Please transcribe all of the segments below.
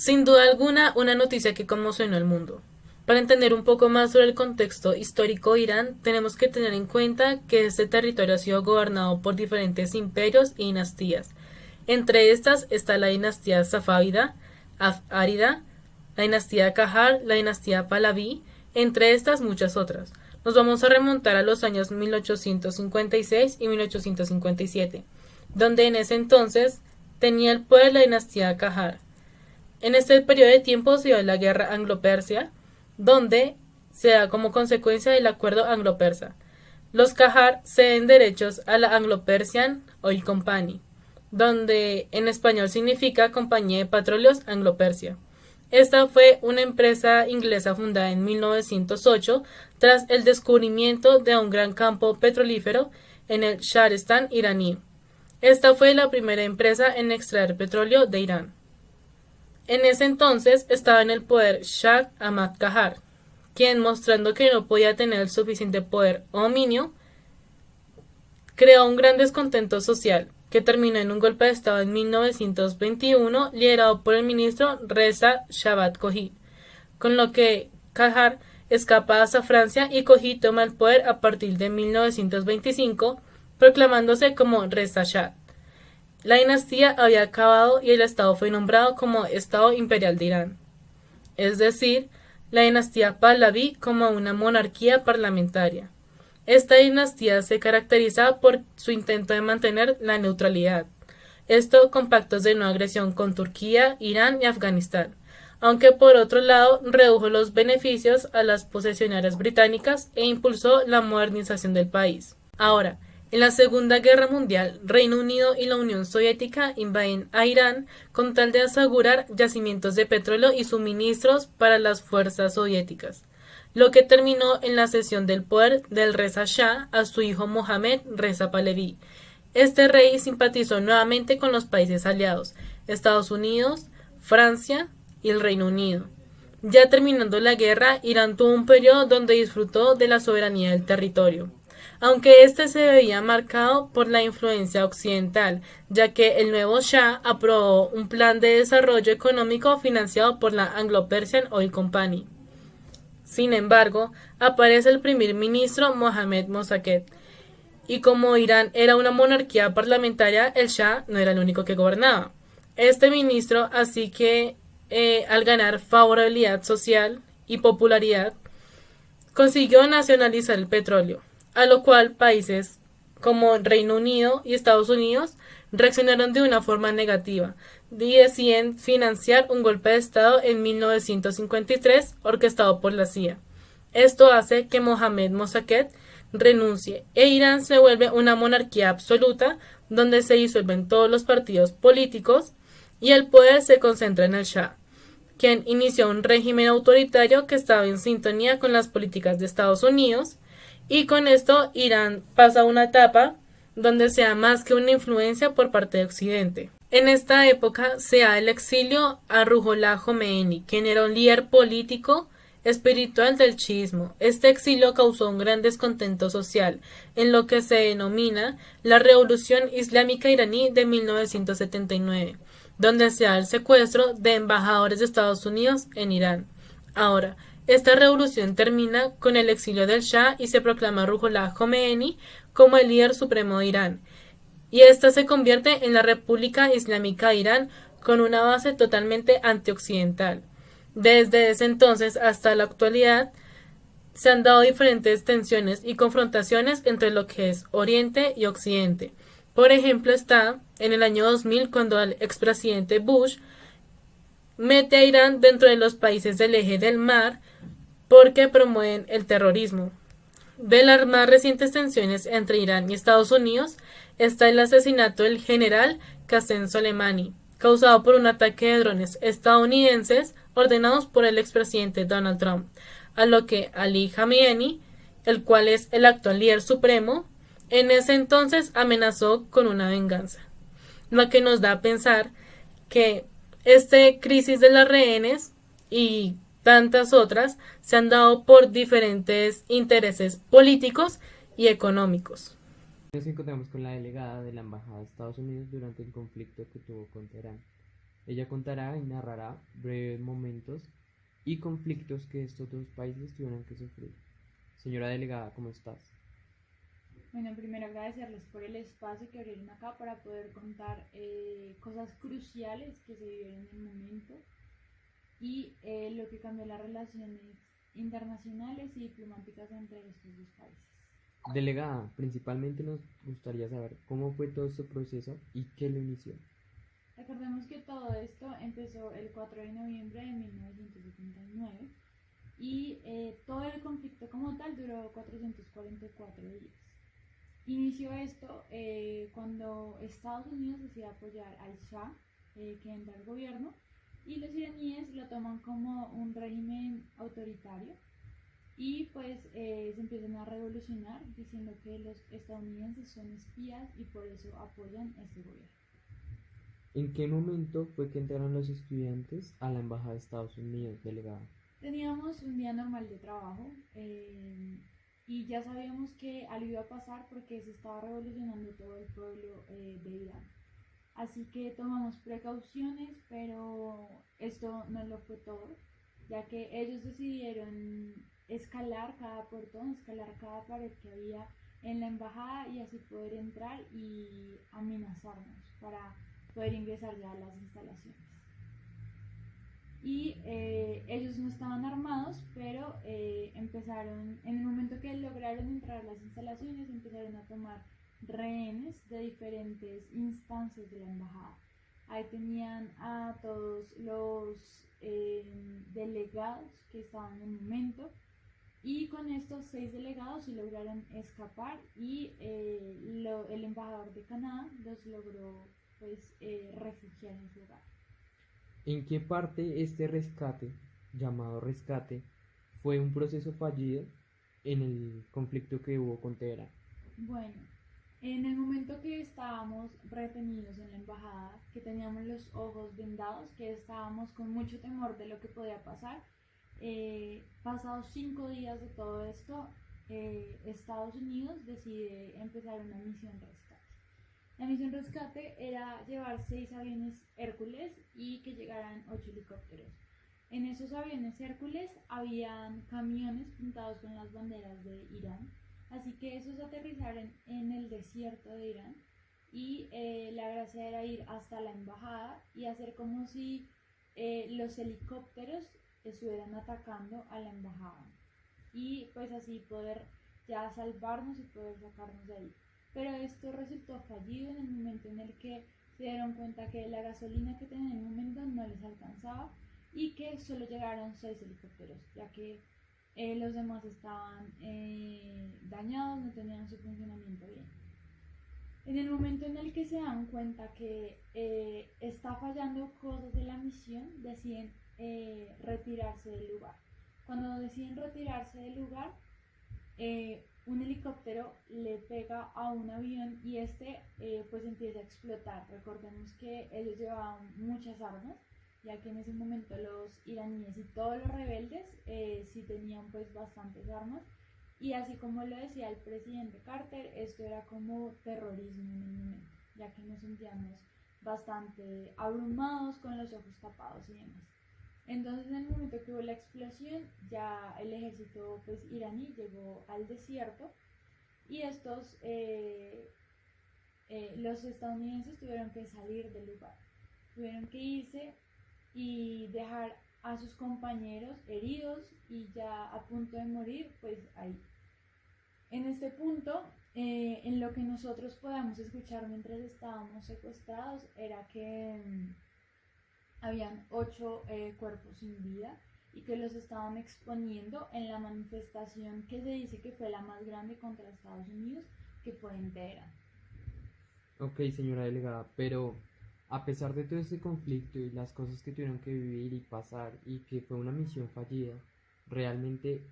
Sin duda alguna, una noticia que conmocionó al mundo. Para entender un poco más sobre el contexto histórico de Irán, tenemos que tener en cuenta que este territorio ha sido gobernado por diferentes imperios y dinastías. Entre estas está la dinastía Safávida, Árida, la dinastía Kahar, la dinastía Pahlaví, entre estas muchas otras. Nos vamos a remontar a los años 1856 y 1857, donde en ese entonces tenía el poder la dinastía Kahar. En este periodo de tiempo se dio la guerra anglo-persia, donde se da como consecuencia del acuerdo anglo-persa. Los Kahar ceden derechos a la Anglo-Persian Oil Company, donde en español significa Compañía de Petróleos Anglo-Persia. Esta fue una empresa inglesa fundada en 1908 tras el descubrimiento de un gran campo petrolífero en el Shahrestán iraní. Esta fue la primera empresa en extraer petróleo de Irán. En ese entonces estaba en el poder Shah Ahmad Kahar, quien, mostrando que no podía tener el suficiente poder o dominio, creó un gran descontento social, que terminó en un golpe de estado en 1921 liderado por el ministro Reza Shabbat Kohi, con lo que Kahar escapa hacia Francia y Kohi toma el poder a partir de 1925, proclamándose como Reza Shah. La dinastía había acabado y el estado fue nombrado como Estado Imperial de Irán, es decir, la dinastía Pahlaví como una monarquía parlamentaria. Esta dinastía se caracteriza por su intento de mantener la neutralidad, esto con pactos de no agresión con Turquía, Irán y Afganistán, aunque por otro lado redujo los beneficios a las posesionarias británicas e impulsó la modernización del país. Ahora, en la Segunda Guerra Mundial, Reino Unido y la Unión Soviética invaden a Irán con tal de asegurar yacimientos de petróleo y suministros para las fuerzas soviéticas, lo que terminó en la cesión del poder del Reza Shah a su hijo Mohammad Reza Pahlaví. Este rey simpatizó nuevamente con los países aliados, Estados Unidos, Francia y el Reino Unido. Ya terminando la guerra, Irán tuvo un periodo donde disfrutó de la soberanía del territorio, aunque este se veía marcado por la influencia occidental, ya que el nuevo Shah aprobó un plan de desarrollo económico financiado por la Anglo-Persian Oil Company. Sin embargo, aparece el primer ministro Mohammad Mossadegh, y como Irán era una monarquía parlamentaria, el Shah no era el único que gobernaba. Este ministro, así que al ganar favorabilidad social y popularidad, consiguió nacionalizar el petróleo, a lo cual países como Reino Unido y Estados Unidos reaccionaron de una forma negativa y deciden financiar un golpe de Estado en 1953 orquestado por la CIA. Esto hace que Mohammad Mossadegh renuncie e Irán se vuelve una monarquía absoluta donde se disuelven todos los partidos políticos y el poder se concentra en el Shah, quien inició un régimen autoritario que estaba en sintonía con las políticas de Estados Unidos, y con esto Irán pasa a una etapa donde sea más que una influencia por parte de Occidente. En esta época se da el exilio a Ruhollah Khomeini, quien era un líder político espiritual del chiismo. Este exilio causó un gran descontento social en lo que se denomina la Revolución Islámica iraní de 1979, donde se da el secuestro de embajadores de Estados Unidos en Irán. Ahora, esta revolución termina con el exilio del Shah y se proclama Ruhollah Khomeini como el líder supremo de Irán, y esta se convierte en la República Islámica de Irán con una base totalmente antioccidental. Desde ese entonces hasta la actualidad se han dado diferentes tensiones y confrontaciones entre lo que es Oriente y Occidente. Por ejemplo, está en el año 2000 cuando el expresidente Bush mete a Irán dentro de los países del eje del mar porque promueven el terrorismo. De las más recientes tensiones entre Irán y Estados Unidos está el asesinato del general Qasem Soleimani, causado por un ataque de drones estadounidenses ordenados por el expresidente Donald Trump, a lo que Ali Khamenei, el cual es el actual líder supremo, en ese entonces amenazó con una venganza, lo que nos da a pensar que esta crisis de las rehenes y tantas otras se han dado por diferentes intereses políticos y económicos. Nos encontramos con la delegada de la Embajada de Estados Unidos durante el conflicto que tuvo con Teherán. Ella contará y narrará breves momentos y conflictos que estos dos países tuvieron que sufrir. Señora delegada, ¿cómo estás? Bueno, primero agradecerles por el espacio que abrieron acá para poder contar cosas cruciales que se vivieron en el momento y lo que cambió las relaciones internacionales y diplomáticas entre estos dos países. Delegada, principalmente nos gustaría saber cómo fue todo este proceso y qué lo inició. Recordemos que todo esto empezó el 4 de noviembre de 1979 y todo el conflicto como tal duró 444 días. Inició esto cuando Estados Unidos decide apoyar al Shah, que entra al gobierno, y los iraníes lo toman como un régimen autoritario y pues se empiezan a revolucionar diciendo que los estadounidenses son espías y por eso apoyan este gobierno. ¿En qué momento fue que entraron los estudiantes a la Embajada de Estados Unidos, delegada? Teníamos un día normal de trabajo y ya sabíamos que algo iba a pasar porque se estaba revolucionando todo el pueblo de Irán. Así que tomamos precauciones, pero esto no lo fue todo, ya que ellos decidieron escalar cada portón, escalar cada pared que había en la embajada y así poder entrar y amenazarnos para poder ingresar ya a las instalaciones. Y ellos no estaban armados, pero empezaron, en el momento que lograron entrar a las instalaciones, empezaron a tomar rehenes de diferentes instancias de la embajada. Ahí tenían a todos los delegados que estaban en el momento y con estos 6 delegados sí lograron escapar y el embajador de Canadá los logró pues refugiar en su hogar. ¿En qué parte este rescate, llamado rescate, fue un proceso fallido en el conflicto que hubo con Teherán? Bueno, en el momento que estábamos retenidos en la embajada, que teníamos los ojos vendados, que estábamos con mucho temor de lo que podía pasar, pasados 5 días de todo esto, Estados Unidos decide empezar una misión rescate. La misión rescate era llevar 6 aviones Hércules y que llegaran 8 helicópteros. En esos aviones Hércules habían camiones pintados con las banderas de Irán, así que esos aterrizaron en el desierto de Irán y la gracia era ir hasta la embajada y hacer como si los helicópteros estuvieran atacando a la embajada y pues así poder ya salvarnos y poder sacarnos de ahí. Pero esto resultó fallido en el momento en el que se dieron cuenta que la gasolina que tenían en el momento no les alcanzaba y que solo llegaron 6 helicópteros, ya que los demás estaban dañados, no tenían su funcionamiento bien. En el momento en el que se dan cuenta que está fallando cosas de la misión, deciden retirarse del lugar. Cuando deciden retirarse del lugar, un helicóptero le pega a un avión y este pues empieza a explotar. Recordemos que ellos llevaban muchas armas, ya que en ese momento los iraníes y todos los rebeldes sí tenían pues bastantes armas. Y así como lo decía el presidente Carter, esto era como terrorismo en el momento, ya que nos sentíamos bastante abrumados con los ojos tapados y demás. Entonces en el momento que hubo la explosión, ya el ejército pues iraní llegó al desierto y los estadounidenses tuvieron que salir del lugar, tuvieron que irse y dejar a sus compañeros heridos y ya a punto de morir pues ahí. En este punto, en lo que nosotros podamos escuchar mientras estábamos secuestrados era que habían 8 cuerpos sin vida y que los estaban exponiendo en la manifestación que se dice que fue la más grande contra Estados Unidos, que fue en Teherán. Ok, señora delegada, pero a pesar de todo este conflicto y las cosas que tuvieron que vivir y pasar y que fue una misión fallida, realmente,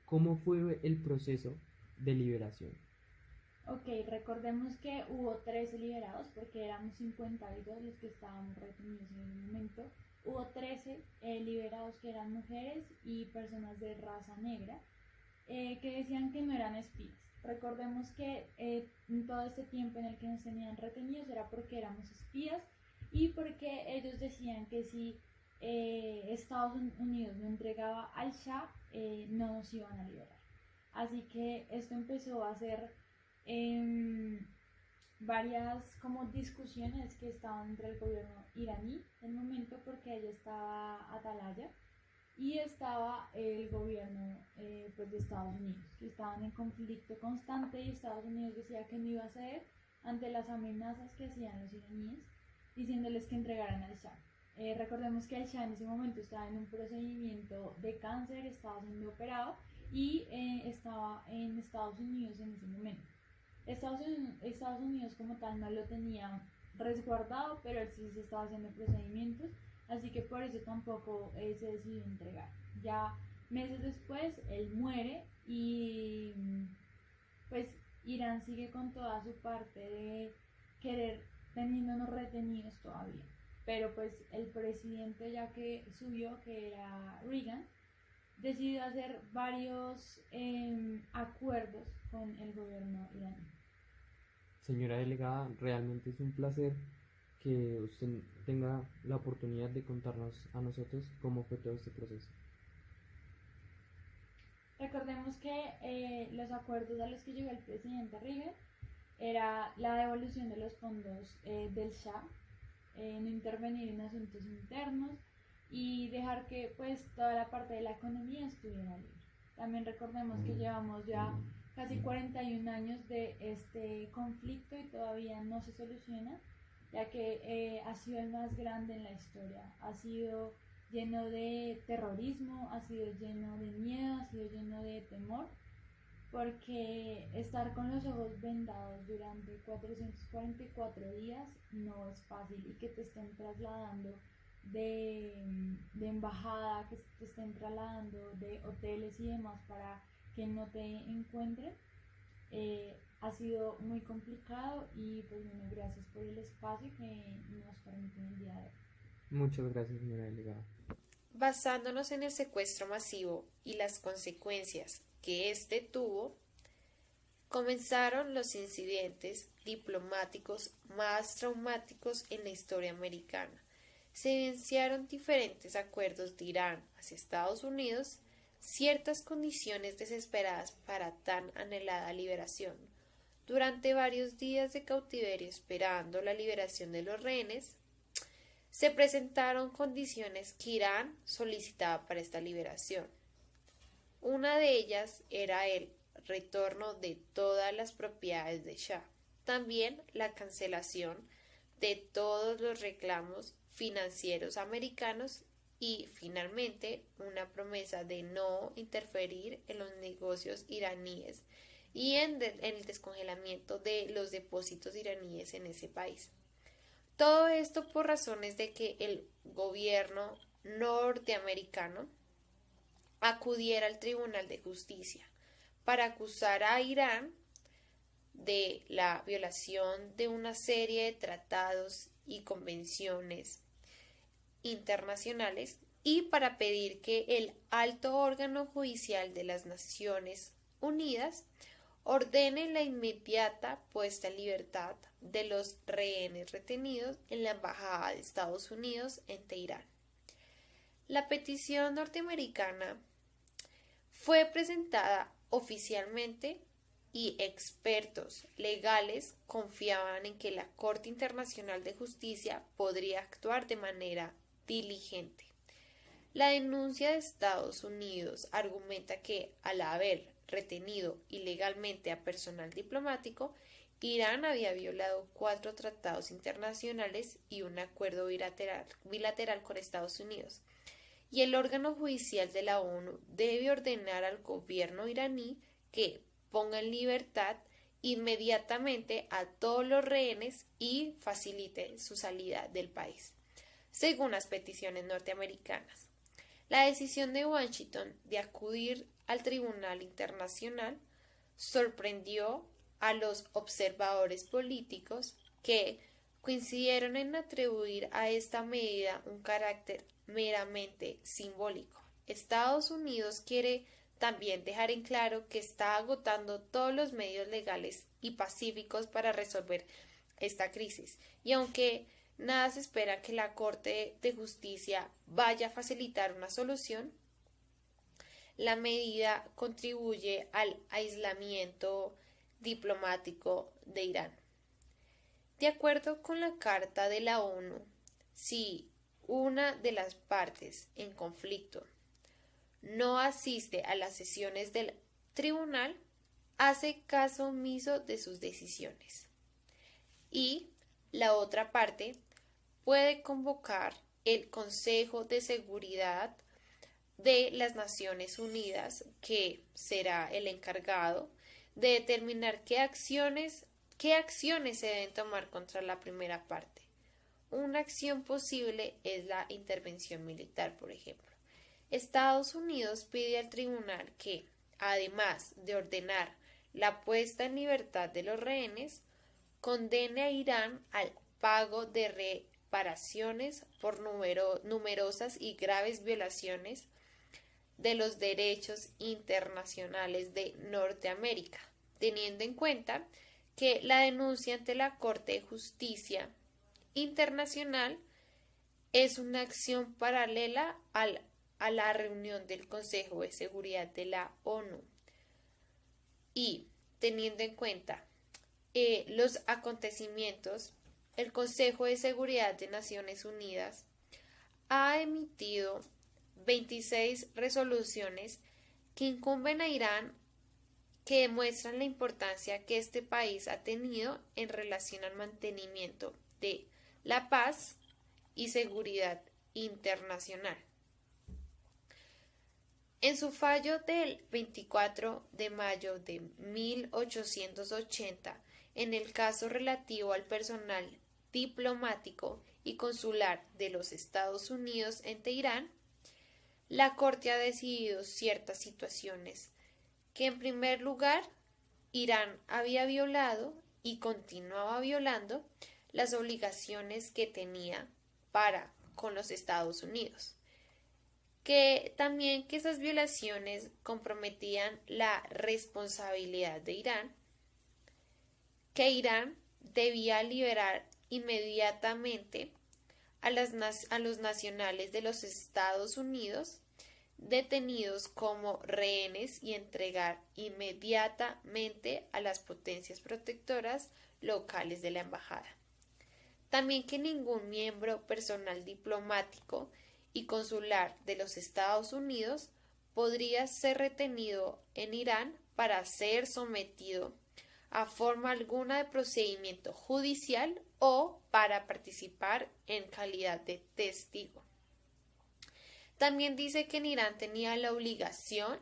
¿cómo fue el proceso de liberación? Ok, recordemos que hubo 13 liberados porque éramos 52 los que estábamos retenidos en ese momento. Hubo 13 liberados que eran mujeres y personas de raza negra que decían que no eran espías. Recordemos que todo este tiempo en el que nos tenían retenidos era porque éramos espías y porque ellos decían que si Estados Unidos no entregaba al Shah, no nos iban a liberar. Así que esto empezó a ser varias como discusiones que estaban entre el gobierno iraní en el momento, porque allá estaba Atalaya y estaba el gobierno pues de Estados Unidos, que estaban en conflicto constante, y Estados Unidos decía que no iba a ceder ante las amenazas que hacían los iraníes, diciéndoles que entregaran al Shah. Recordemos que el Shah en ese momento estaba en un procedimiento de cáncer, estaba siendo operado y estaba en Estados Unidos en ese momento. Estados Unidos como tal no lo tenía resguardado, pero él sí se estaba haciendo procedimientos, así que por eso tampoco se decidió entregar. Ya meses después él muere y pues Irán sigue con toda su parte de querer teniéndonos retenidos todavía. Pero pues el presidente ya que subió, que era Reagan, decidió hacer varios acuerdos con el gobierno iraní. Señora delegada, realmente es un placer que usted tenga la oportunidad de contarnos a nosotros cómo fue todo este proceso. Recordemos que los acuerdos a los que llegó el presidente Reagan era la devolución de los fondos del Shah, no intervenir en asuntos internos y dejar que pues toda la parte de la economía estuviera libre. También recordemos que llevamos ya casi 41 años de este conflicto y todavía no se soluciona, ya que ha sido el más grande en la historia. Ha sido lleno de terrorismo, ha sido lleno de miedo, ha sido lleno de temor, porque estar con los ojos vendados durante 444 días no es fácil, y que te estén trasladando de embajada, que te estén trasladando de hoteles y demás para que no te encuentren, ha sido muy complicado. Y pues bueno, gracias por el espacio que nos permiten el día de hoy. Muchas gracias, señora delegada. Basándonos en el secuestro masivo y las consecuencias que éste tuvo, comenzaron los incidentes diplomáticos más traumáticos en la historia americana. Se evidenciaron diferentes acuerdos de Irán hacia Estados Unidos, ciertas condiciones desesperadas para tan anhelada liberación. Durante varios días de cautiverio esperando la liberación de los rehenes, se presentaron condiciones que Irán solicitaba para esta liberación. Una de ellas era el retorno de todas las propiedades de Shah, también la cancelación de todos los reclamos financieros americanos y, finalmente, una promesa de no interferir en los negocios iraníes y en el descongelamiento de los depósitos iraníes en ese país. Todo esto por razones de que el gobierno norteamericano acudiera al Tribunal de Justicia para acusar a Irán de la violación de una serie de tratados y convenciones internacionales, y para pedir que el alto órgano judicial de las Naciones Unidas ordene la inmediata puesta en libertad de los rehenes retenidos en la Embajada de Estados Unidos en Teherán. La petición norteamericana fue presentada oficialmente y expertos legales confiaban en que la Corte Internacional de Justicia podría actuar de manera diligente. La denuncia de Estados Unidos argumenta que, al haber retenido ilegalmente a personal diplomático, Irán había violado 4 tratados internacionales y un acuerdo bilateral con Estados Unidos, y el órgano judicial de la ONU debe ordenar al gobierno iraní que ponga en libertad inmediatamente a todos los rehenes y facilite su salida del país, según las peticiones norteamericanas. La decisión de Washington de acudir al Tribunal Internacional sorprendió a los observadores políticos, que coincidieron en atribuir a esta medida un carácter meramente simbólico. Estados Unidos quiere también dejar en claro que está agotando todos los medios legales y pacíficos para resolver esta crisis, y aunque nada se espera que la Corte de Justicia vaya a facilitar una solución. La medida contribuye al aislamiento diplomático de Irán. De acuerdo con la Carta de la ONU, si una de las partes en conflicto no asiste a las sesiones del tribunal, hace caso omiso de sus decisiones. Y la otra parte puede convocar el Consejo de Seguridad de las Naciones Unidas, que será el encargado de determinar qué acciones se deben tomar contra la primera parte. Una acción posible es la intervención militar, por ejemplo. Estados Unidos pide al tribunal que, además de ordenar la puesta en libertad de los rehenes, condene a Irán al pago de reparaciones por numerosas y graves violaciones de los derechos internacionales de Norteamérica, teniendo en cuenta que la denuncia ante la Corte de Justicia Internacional es una acción paralela a la reunión del Consejo de Seguridad de la ONU. Y teniendo en cuenta los acontecimientos, el Consejo de Seguridad de Naciones Unidas ha emitido 26 resoluciones que incumben a Irán, que demuestran la importancia que este país ha tenido en relación al mantenimiento de la paz y seguridad internacional. En su fallo del 24 de mayo de 1880, en el caso relativo al personal diplomático y consular de los Estados Unidos en Teherán, la Corte ha decidido ciertas situaciones que, en primer lugar, Irán había violado y continuaba violando las obligaciones que tenía para con los Estados Unidos, que también que esas violaciones comprometían la responsabilidad de Irán, que Irán debía liberar inmediatamente a los nacionales de los Estados Unidos detenidos como rehenes y entregar inmediatamente a las potencias protectoras locales de la embajada. También que ningún miembro personal diplomático y consular de los Estados Unidos podría ser retenido en Irán para ser sometido a forma alguna de procedimiento judicial o para participar en calidad de testigo. También dice que en Irán tenía la obligación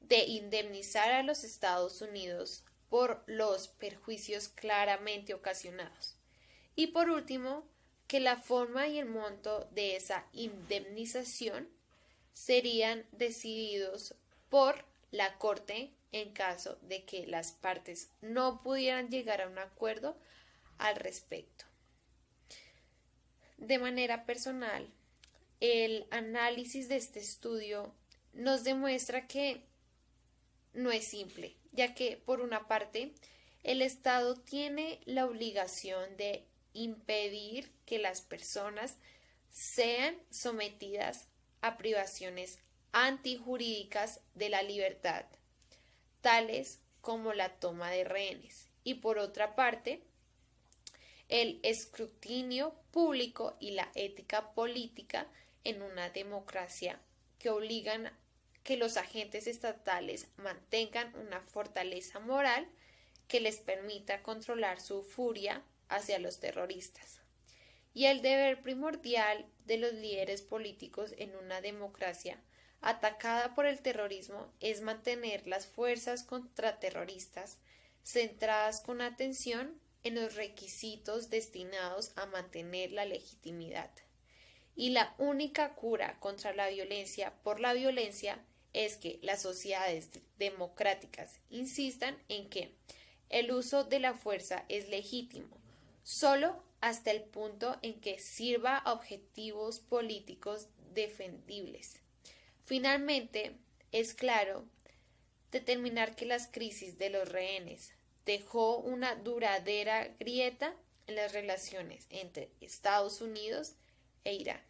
de indemnizar a los Estados Unidos por los perjuicios claramente ocasionados. Y por último, que la forma y el monto de esa indemnización serían decididos por la Corte en caso de que las partes no pudieran llegar a un acuerdo al respecto. De manera personal, el análisis de este estudio nos demuestra que no es simple, ya que, por una parte, el Estado tiene la obligación de impedir que las personas sean sometidas a privaciones antijurídicas de la libertad, tales como la toma de rehenes, y por otra parte, el escrutinio público y la ética política en una democracia que obligan que los agentes estatales mantengan una fortaleza moral que les permita controlar su furia hacia los terroristas. Y el deber primordial de los líderes políticos en una democracia atacada por el terrorismo es mantener las fuerzas contraterroristas centradas con atención en los requisitos destinados a mantener la legitimidad. Y la única cura contra la violencia por la violencia es que las sociedades democráticas insistan en que el uso de la fuerza es legítimo, solo hasta el punto en que sirva a objetivos políticos defendibles. Finalmente, es claro determinar que las crisis de los rehenes dejó una duradera grieta en las relaciones entre Estados Unidos e Irán.